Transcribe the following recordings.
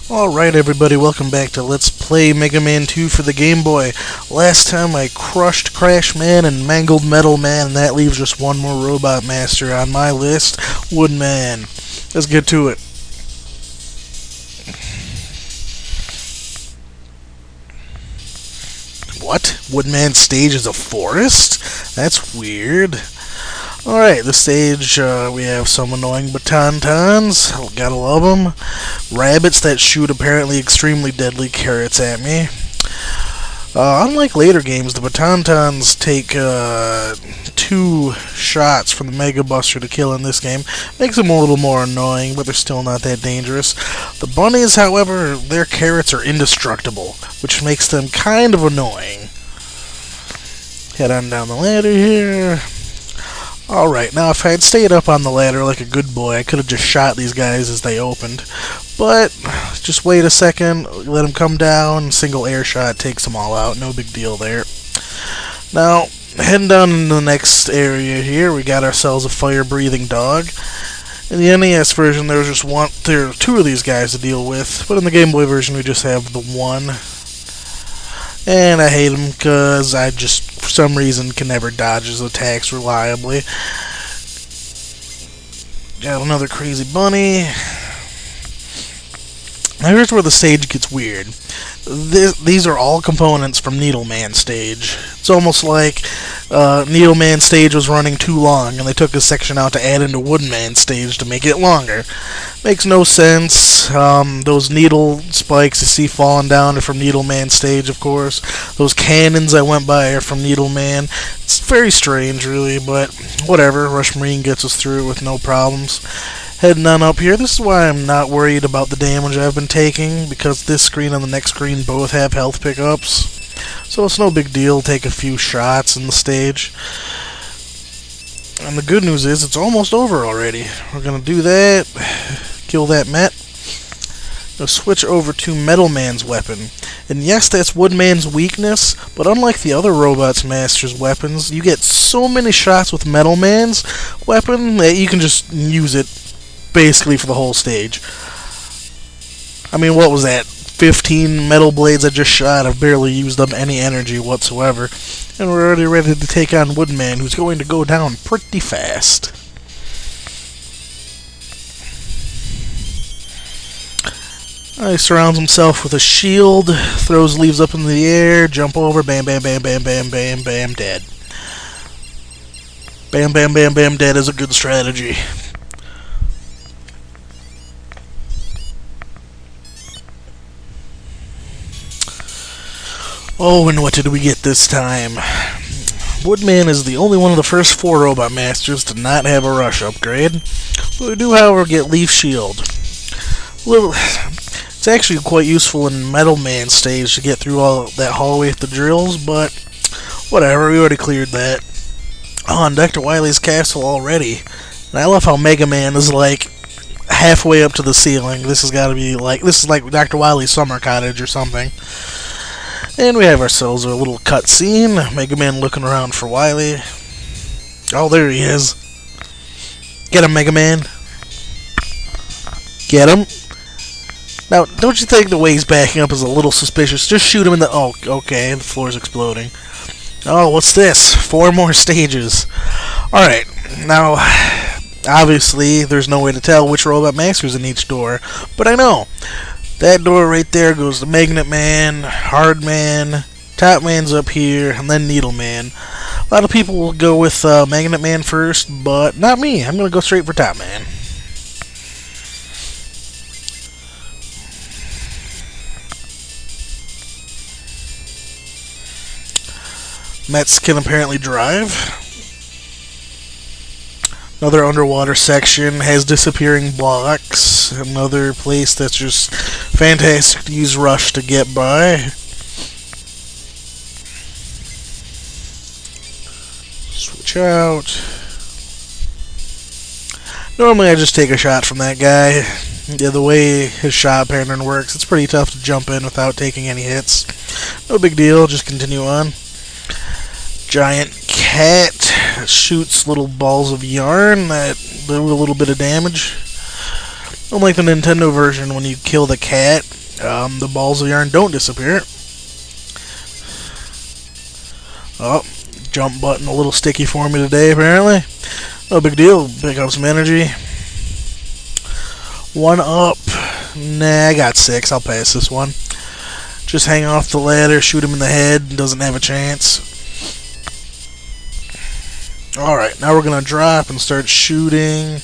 Alright everybody, welcome back to Let's Play Mega Man 2 for the Game Boy. Last time I crushed Crash Man and mangled Metal Man, and that leaves just one more Robot Master on my list, Woodman. Let's get to it. What? Woodman's stage is a forest? That's weird. Alright, this stage, we have some annoying Batantons. Gotta love them. Rabbits that shoot apparently extremely deadly carrots at me. Unlike later games, the Batantons take 2 shots from the Mega Buster to kill in this game. Makes them a little more annoying, but they're still not that dangerous. The bunnies, however, their carrots are indestructible, which makes them kind of annoying. Head on down the ladder here. Alright, now if I had stayed up on the ladder like a good boy, I could have just shot these guys as they opened. But, just wait a second, let them come down, single air shot takes them all out, no big deal there. Now, heading down into the next area here, we got ourselves a fire-breathing dog. In the NES version, there are 2 of these guys to deal with, but in the Game Boy version, we just have the one. And I hate him because I just, for some reason, can never dodge his attacks reliably. Got another crazy bunny. Now here's where the stage gets weird. These are all components from Needleman stage. It's almost like Needleman stage was running too long, and they took a section out to add into Woodman stage to make it longer. Makes no sense. Those needle spikes you see falling down are from Needleman stage, of course. Those cannons I went by are from Needleman. It's very strange, really, but whatever. Rush Marine gets us through it with no problems. Heading on up here, this is why I'm not worried about the damage I've been taking, because this screen and the next screen both have health pickups. So it's no big deal, take a few shots in the stage. And the good news is, it's almost over already. We're going to do that, kill that Met. Now switch over to Metal Man's weapon. And yes, that's Woodman's weakness, but unlike the other Robots Master's weapons, you get so many shots with Metal Man's weapon that you can just use it basically for the whole stage. I mean, what was that? 15 metal blades I just shot. I've barely used up any energy whatsoever. And we're already ready to take on Woodman, who's going to go down pretty fast. He surrounds himself with a shield, throws leaves up in the air, jump over, bam, bam, bam, bam, bam, bam, bam, dead. Bam, bam, bam, bam, dead is a good strategy. Oh, and what did we get this time? Woodman is the only one of the first 4 Robot Masters to not have a rush upgrade. We do, however, get Leaf Shield. It's actually quite useful in Metal Man stage to get through all that hallway with the drills, but whatever, we already cleared that. Oh, and Dr. Wily's castle already. And I love how Mega Man is like halfway up to the ceiling. This is like Dr. Wily's summer cottage or something. And we have ourselves a little cutscene. Mega Man looking around for Wily. Oh, there he is. Get him, Mega Man. Get him. Now, don't you think the way he's backing up is a little suspicious? Just shoot him in the... Oh, okay, the floor's exploding. Oh, what's this? 4 more stages. Alright, now, obviously, there's no way to tell which Robot Master's in each door, but I know. That door right there goes to Magnet Man, Hard Man, Top Man's up here, and then Needle Man. A lot of people will go with Magnet Man first, but not me. I'm going to go straight for Top Man. Mets can apparently drive. Another underwater section has disappearing blocks. Another place that's just fantastic to use Rush to get by. Switch out. Normally I just take a shot from that guy. Yeah, the way his shot pattern works, it's pretty tough to jump in without taking any hits. No big deal, just continue on. Giant cat shoots little balls of yarn that do a little bit of damage. Unlike the Nintendo version, when you kill the cat, the balls of yarn don't disappear. Oh, jump button a little sticky for me today, apparently. No big deal. Pick up some energy. 1 up. Nah, I got 6. I'll pass this one. Just hang off the ladder, shoot him in the head. Doesn't have a chance. Alright, now we're going to drop and start shooting.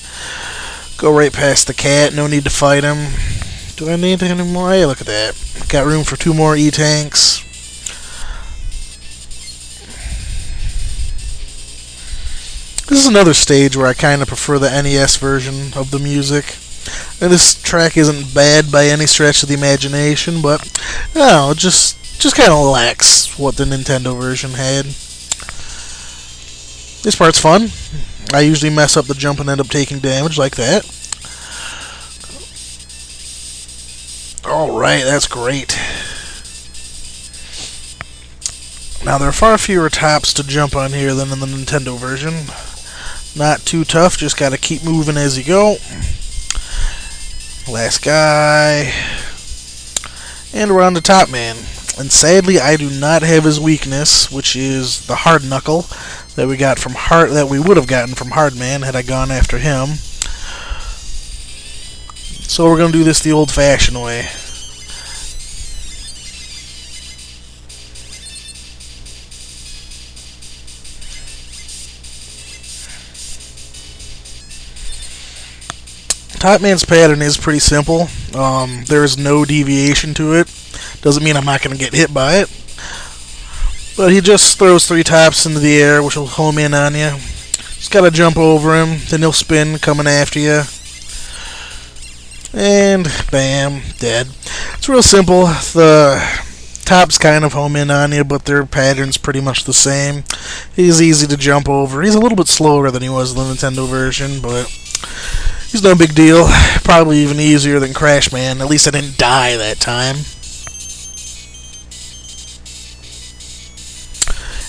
Go right past the cat. No need to fight him. Do I need any more? Hey, look at that. Got room for 2 more E-tanks. This is another stage where I kind of prefer the NES version of the music. And this track isn't bad by any stretch of the imagination, but I don't know, it just kind of lacks what the Nintendo version had. This part's fun. I usually mess up the jump and end up taking damage like that. Alright, that's great. Now, there are far fewer tops to jump on here than in the Nintendo version. Not too tough, just gotta keep moving as you go. Last guy. And we're on the top man. And sadly, I do not have his weakness, which is the hard knuckle that we got from we would have gotten from Hardman had I gone after him. So we're gonna do this the old-fashioned way. Top Man's pattern is pretty simple. There is no deviation to it. Doesn't mean I'm not going to get hit by it. But he just throws 3 tops into the air, which will home in on you. Just got to jump over him, then he'll spin, coming after you. And bam, dead. It's real simple. The tops kind of home in on you, but their pattern's pretty much the same. He's easy to jump over. He's a little bit slower than he was in the Nintendo version, but he's no big deal. Probably even easier than Crash Man. At least I didn't die that time.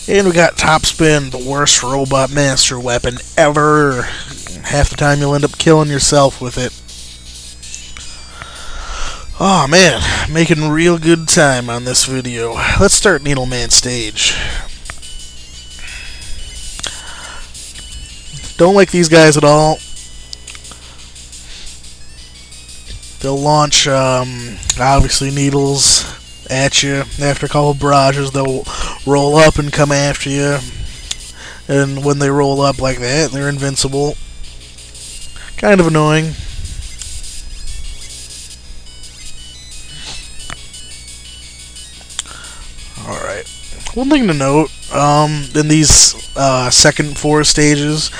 And we got Top Spin, the worst Robot Master weapon ever. Half the time you'll end up killing yourself with it. Oh man, making real good time on this video. Let's start Needleman stage. Don't like these guys at all. They'll launch, obviously, needles at you. After a couple of barrages, they'll roll up and come after you. And when they roll up like that, they're invincible. Kind of annoying. Alright. One thing to note, in these second 4 stages,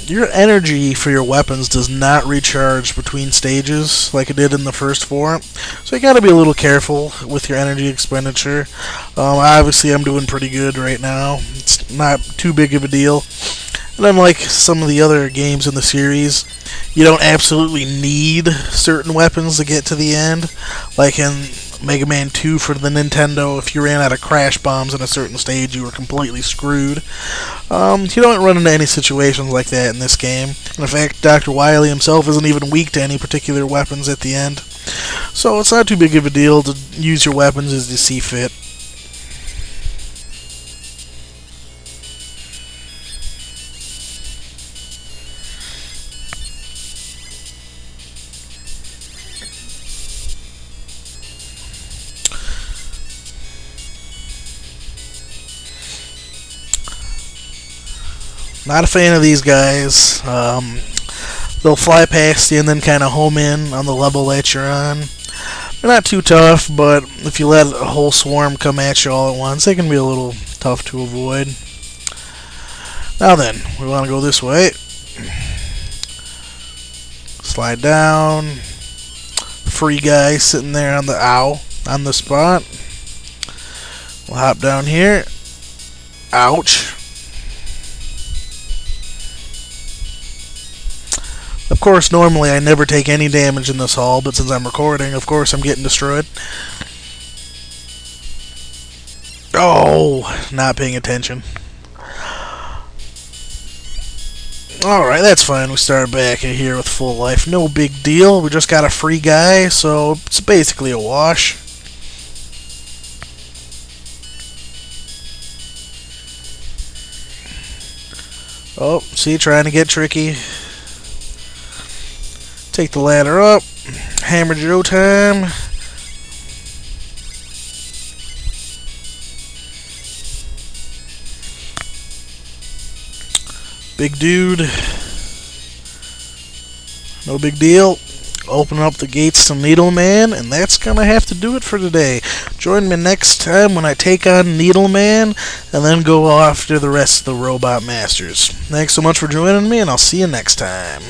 your energy for your weapons does not recharge between stages like it did in the first 4. So you gotta be a little careful with your energy expenditure. Obviously I'm doing pretty good right now. It's not too big of a deal. And unlike some of the other games in the series, you don't absolutely need certain weapons to get to the end. Like in Mega Man 2 for the Nintendo, if you ran out of crash bombs in a certain stage, you were completely screwed. You don't run into any situations like that in this game. In fact, Dr. Wily himself isn't even weak to any particular weapons at the end. So it's not too big of a deal to use your weapons as you see fit. Not a fan of these guys. They'll fly past you and then kind of home in on the level that you're on. They're not too tough, but if you let a whole swarm come at you all at once, they can be a little tough to avoid. Now then, we want to go this way. Slide down. Free guy sitting there on the spot. We'll hop down here. Ouch. Of course, normally I never take any damage in this hall, but since I'm recording, of course I'm getting destroyed. Oh, not paying attention. Alright, that's fine. We start back in here with full life. No big deal. We just got a free guy, so it's basically a wash. Oh, see, trying to get tricky. Take the ladder up. Hammer Joe time. Big dude. No big deal. Open up the gates to Needleman, and that's gonna have to do it for today. Join me next time when I take on Needleman, and then go after the rest of the Robot Masters. Thanks so much for joining me, and I'll see you next time.